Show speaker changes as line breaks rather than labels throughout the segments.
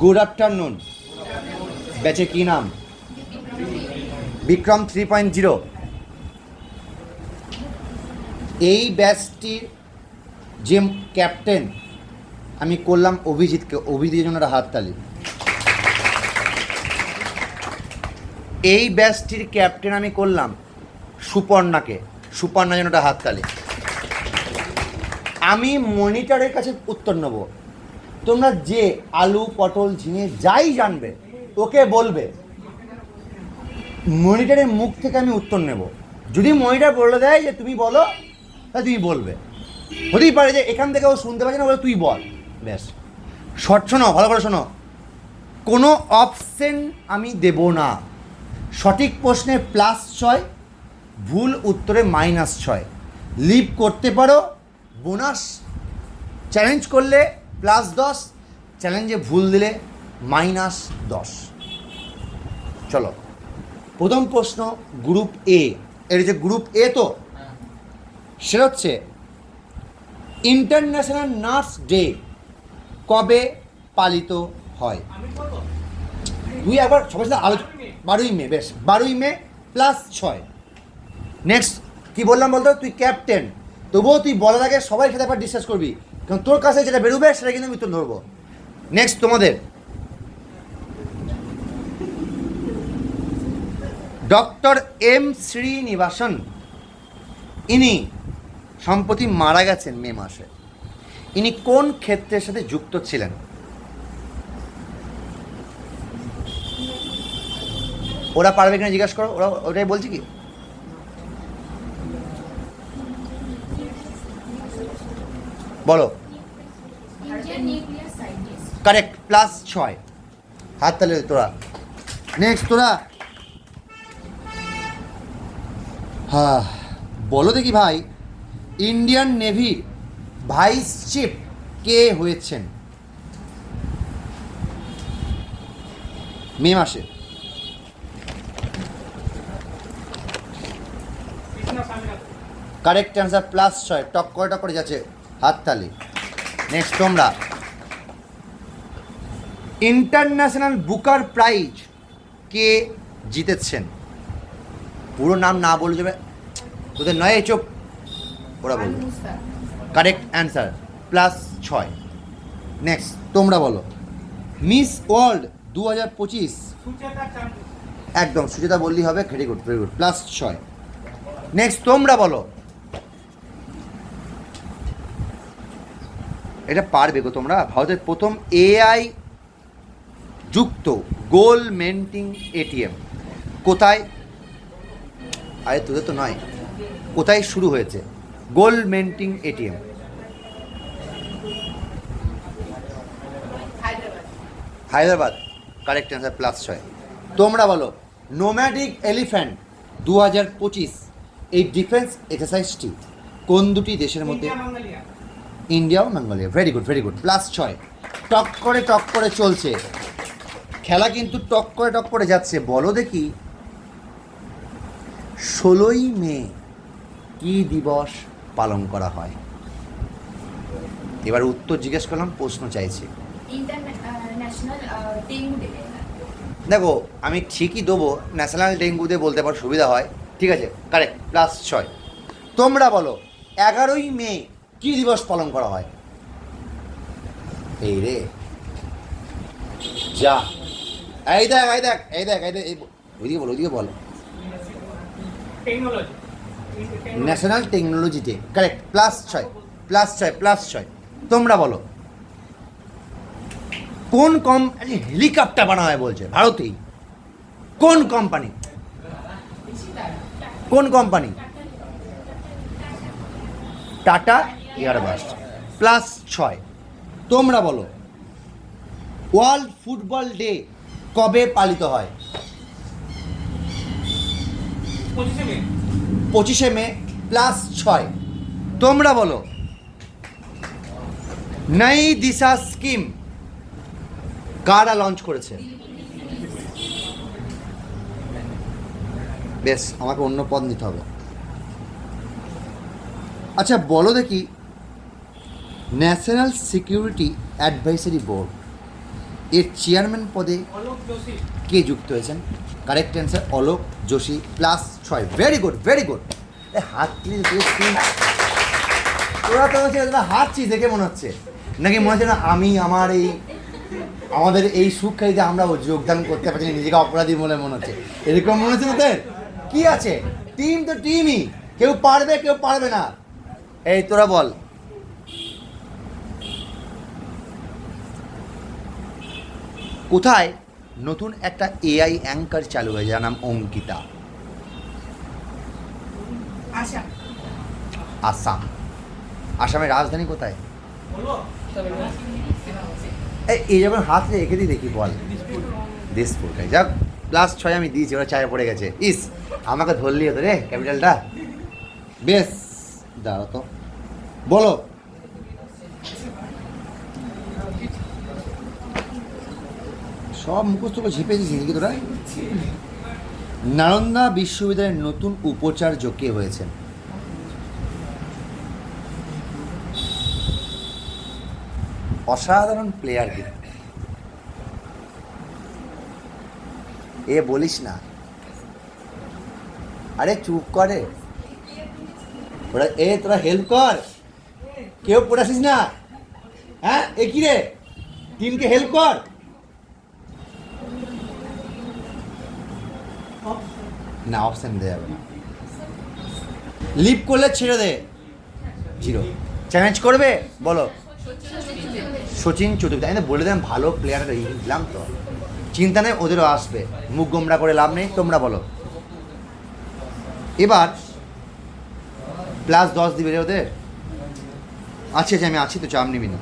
Good afternoon. ব্যাচে কি নাম? বিক্রম 3.0। এই ব্যাচটির যে ক্যাপ্টেন আমি করলাম অভিজিৎকে, অভিজিতের জন্য একটা হাততালি। এই ব্যাচটির ক্যাপ্টেন আমি করলাম সুপর্ণাকে, সুপর্ণার জন্য একটা হাততালি। আমি মনিটরের কাছে উত্তর নেব, তোমরা যে আলু পটল ঝিঙে যাই জানবে ওকে বলবে, মনিটরের মুখ থেকে আমি উত্তর নেব। যদি মনিটর বলে দেয় যে তুমি বলো, তাহলে তুমি বলবে। হতেই পারে যে এখান থেকে ও শুনতে পাচ্ছে না, বলে তুই বল, ব্যাস। শর্ট শোনো, ভালো করে শোনো, কোনো অপশন আমি দেব না। সঠিক প্রশ্নে +6, ভুল উত্তরে -6। লিভ করতে পারো, বোনাস চ্যালেঞ্জ করলে +10, চ্যালেঞ্জে ভুল দিলে -10। চলো, প্রথম প্রশ্ন গ্রুপ এ। এর যে গ্রুপ এ, তো সেটা হচ্ছে ইন্টারন্যাশনাল নার্স ডে কবে পালিত হয়? তুই একবার সবার সাথে আলোচনা। 12ই মে, বেশ, 12ই মে +6। নেক্সট কি বললাম বলতো, তুই ক্যাপ্টেন, তবুও তুই বলার আগে সবাই সাথে একবার ডিসকাস করবি, কারণ তোর কাছে যেটা বেরোবে সেটা কিন্তু আমি উত্তর ধরবো। নেক্সট তোমাদের ডক্টর এম শ্রীনিবাসন, ইনি সম্প্রতি মারা গেছেন মে মাসে। ইনি কোন ক্ষেত্রের সাথে যুক্ত ছিলেন? ওরা পারবে কিনা জিজ্ঞাসা করো, ওরা ওটাই বলছি কি। বলো। কারেক্ট, +6। হাত তালে তোরা। নেক্সট তোরা, হ্যাঁ বলো দেখি ভাই, ইন্ডিয়ান নেভির ভাইস চিফ কে হয়েছেন মে মাসে? Correct answer, +6। টক করে যাচ্ছে হাততালি। নেক্সট তোমরা, ইন্টারন্যাশনাল বুকার প্রাইজ কে জিতেছেন? পুরো নাম না বলে যাবে তোদের, নয় চোখ, ওরা বলবে। Correct answer, +6। নেক্সট তোমরা বলো, মিস ওয়ার্ল্ড 2025। একদম সুচেতা বললেই হবে, very good very good, +6। Next তোমরা বলো, এটা পারবে গো তোমরা, ভারতের প্রথম AI যুক্ত গোল মেন্টিং ATM কোথায়? আরে তোদের তো নয়, কোথায় শুরু হয়েছে গোল মেন্টিং ATM? হায়দ্রাবাদ। Correct answer, +6। তোমরা বলো, নোম্যাডিক এলিফ্যান্ট 2025 এই ডিফেন্স এক্সারসাইজটি কোন দুটি দেশের মধ্যে? ইন্ডিয়া ও Mongolia. Very good very good, +6। টক করে চলছে খেলা, কিন্তু টক করে যাচ্ছে। বলো দেখি, 16ই মে কি দিবস পালন করা হয়? এবার উত্তর জিজ্ঞেস করলাম, প্রশ্ন চাইছি। দেখো আমি ঠিকই দেবো, ন্যাশনাল ডেঙ্গু ডে বলতে পারো, সুবিধা হয়। ঠিক আছে, কারেক্ট, +6। তোমরা বলো, 11ই মে কি দিবস পালন করা হয়? এই রে যা, এই দেখ ওইদিকে বলো। National technology day. কারেক্ট, +6। তোমরা বলো, কোন কোম্পানি হেলিকপ্টার বানানো হয় বলছে ভারতেই? কোন কোম্পানি? Tata Airbus. +6। তোমরা বলো, ওয়ার্ল্ড ফুটবল ডে কবে পালিত হয়? 25শে মে, +6। তোমরা বলো, নই দিশা স্কিম কারা লঞ্চ করেছে? বেশ, আমাকে অন্য পদ নিতে হবে। আচ্ছা বলো দেখি, ন্যাশনাল সিকিউরিটি অ্যাডভাইসারি বোর্ড এর চেয়ারম্যান পদে কে যুক্ত হয়েছেন? Correct answer Alok Joshi, +6। Very good, very good. হাতলি তোরা তো হচ্ছে তোরা হাঁটছিস দেখে মনে হচ্ছে, নাকি মনে হচ্ছে না আমি আমাদের এই সুখাইতে আমরা যোগদান করতে পারছি না, নিজেকে অপরাধী বলে মনে হচ্ছে, এরকম মনে হচ্ছে তোদের? কি আছে, টিম তো টিমই, কেউ পারবে কেউ পারবে না। এই তোরা বল, কোথায় নতুন একটা এআই অ্যাঙ্কার চালু হয়েছে যার নাম অঙ্কিতা? আসাম। আসামের রাজধানী কোথায়? এই যখন হাত রেখে দিই দেখি, বল। দিসপুর। যাক, +6 আমি দিয়েছি, ওরা চায়ে পড়ে গেছে। ইস, আমাকে ধরলি হতো রে ক্যাপিটালটা। বেশ, দাঁড়াও তো, বলো। সব মুখস্থ করে ঝিপেছিস নাকি তোরা? নালন্দা বিশ্ববিদ্যালয়ের নতুন উপাচার্য কে হয়েছেন? অসাধারণ প্লেয়ার কিন্তু, এ বলিস না, আরে চুপ করে ওরা, তোরা হেল্প কর, কেউ পড়াছিস না? হ্যাঁ, এ কি রে, টিমকে হেল্প কর। না, অপশন দেওয়া যাবে না, লিভ করলে ছেড়ে দে, 0। চ্যালেঞ্জ করবে, বলো। সচিন চতুর্বেদী। আমি তো বলে দিলাম ভালো প্লেয়ার দিলাম তো, চিন্তা নেই, ওদেরও আসবে, মুখ গোমরা করে লাভ নেই। তোমরা বলো এবার, +10 দিবে রে ওদের। আচ্ছা, আমি আছি তো, চাপ নিবি না।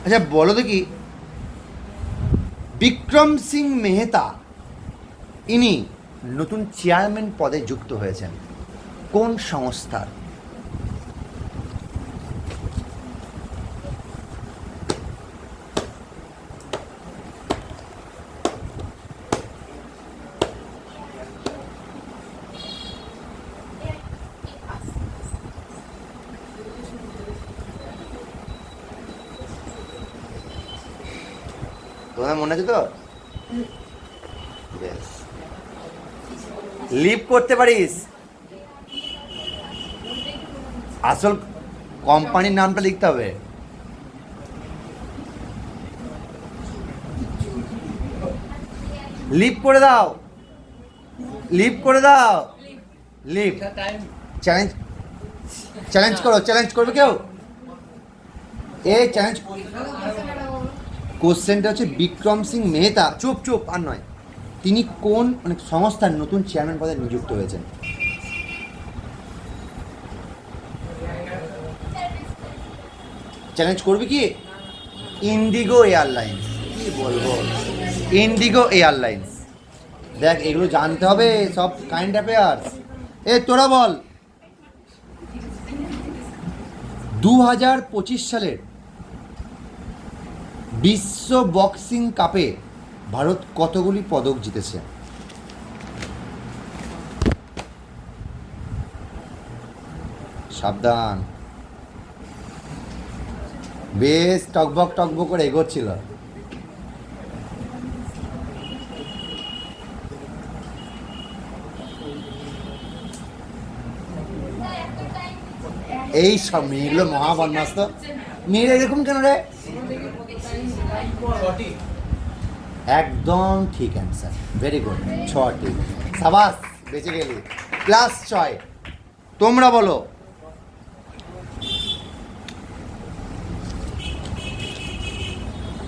আচ্ছা বলো তো কি, বিক্রম সিং মেহতা ইনি নতুন চেয়ারম্যান পদে যুক্ত হয়েছেন কোন সংস্থার? তোমার মনে আছে তো? বেশ, লিভ করতে পারিস। আসল কোম্পানির নামটা লিখতে হবে। লিভ করে দাও, লিভ করে দাও, লিভ। চ্যালেঞ্জ, চ্যালেঞ্জ করো, চ্যালেঞ্জ করবে কেউ? এই চ্যালেঞ্জ, কোশ্চেনটা হচ্ছে বিক্রম সিং মেহতা, চুপ চুপ আর নয়, তিনি কোন সংস্থার নতুন চেয়ারম্যান পদে নিযুক্ত হয়েছেন? চ্যালেঞ্জ করবি কি? Indigo airlines. কি বলবো, ইন্ডিগো এয়ারলাইন্স। দেখ, এগুলো জানতে হবে, সব কারেন্ট অ্যাফেয়ার্স। তোরা বল, 2025 সালের বিশ্ব বক্সিং কাপে ভারত কতগুলি পদক জিতেছে? সাবধান, বেশ টকবক টকবক করে এগোচ্ছিল। এই সব মেয়েগুলো মহাবন্যাস তো, মেয়েরা এরকম কেন রে? একদম ঠিক অ্যান্সার, ভেরি গুড, 6টি। সাবাস, বেঁচে গেলি, +6। তোমরা বলো,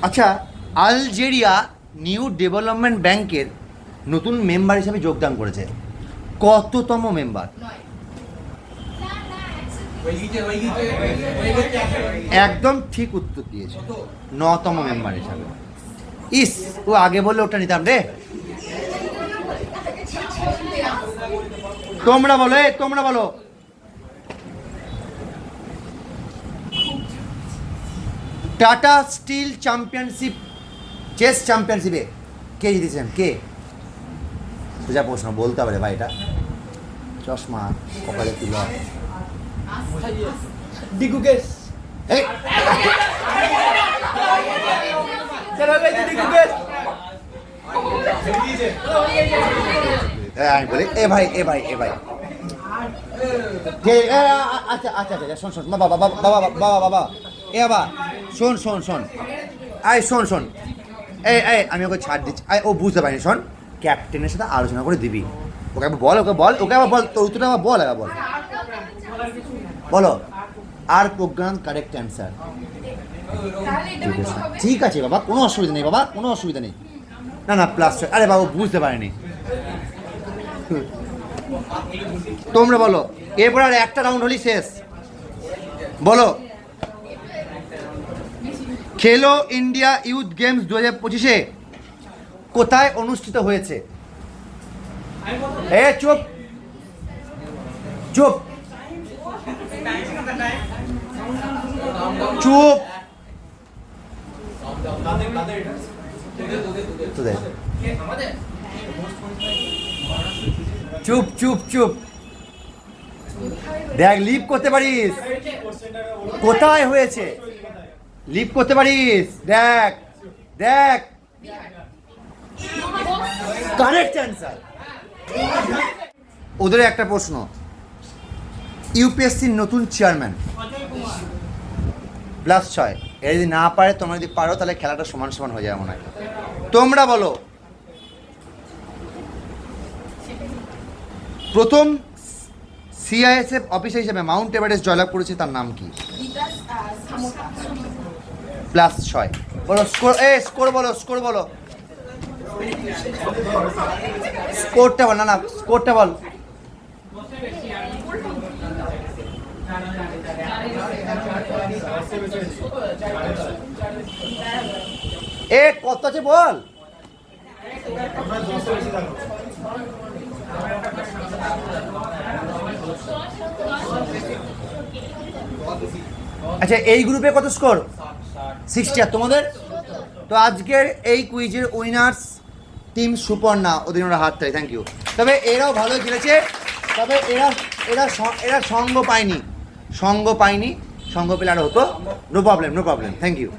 আচ্ছা, আলজেরিয়া নিউ ডেভেলপমেন্ট ব্যাংকের নতুন মেম্বার হিসেবে যোগদান করেছে, কততম মেম্বার? একদম ঠিক উত্তর দিয়েছে, 9তম মেম্বার হিসাবে। ইস, ও আগে বললে ওটা নিতাম রে। তোমরা বলো, তোমরা বলো, টাটা স্টিল চ্যাম্পিয়নশিপ, চেস চ্যাম্পিয়নশিপে কে জিতেছেন? কে? সোজা প্রশ্ন, বলতে হবে রে ভাই, এটা চশমা কপালে তুল। ডিগু গেস। আমি বলি এ ভাই আচ্ছা আচ্ছা আচ্ছা শোন বাবা বাবা বাবা বাবা বাবা এ বাবা শোন শোন আমি ওকে ছাড় দিচ্ছি ও বুঝতে পারিনি শোন ক্যাপ্টেনের সাথে আলোচনা করে দিবি ওকে একবার বল ওকে আবার বল তোর উত্তরটা আবার বল বলো আর প্রোগ্রাম কারেক্ট অ্যান্সার ঠিক আছে বাবা কোনো অসুবিধা নেই না প্লাস আরে বাবু বুঝতে পারিনি তোমরা বলো এরপর আর একটা রাউন্ড হলি শেষ বলো খেলো ইন্ডিয়া ইউথ গেমস 2025 কোথায় অনুষ্ঠিত হয়েছে চুপ চুপ দেখ লিভ করতে পারিস কোথায় হয়েছে লিভ করতে পারিস দেখ কারেক্ট অ্যান্সার ওদের একটা প্রশ্ন ইউপিএসসির নতুন চেয়ারম্যান +6 এর যদি না পারে তোমরা যদি পারো তাহলে খেলাটা সমান হয়ে যায় মনে হয় তোমরা বলো প্রথম সিআইএসএফ অফিসার হিসেবে মাউন্ট এভারেস্ট জয়লাভ করেছে তার নাম কি +6 বলো স্কোর বলো স্কোরটা বল না স্কোরটা বল কত আছে বল আচ্ছা এই গ্রুপে কত স্কোর 60 আর তোমাদের তো আজকের এই কুইজের উইনার্স টিম সুপর্ণা ওদের ওরা হাত তাই থ্যাংক ইউ তবে এরাও ভালো খেলেছে তবে এরা সঙ্গ পায়নি সঙ্গ পেলে আর হতো নো প্রবলেম থ্যাংক ইউ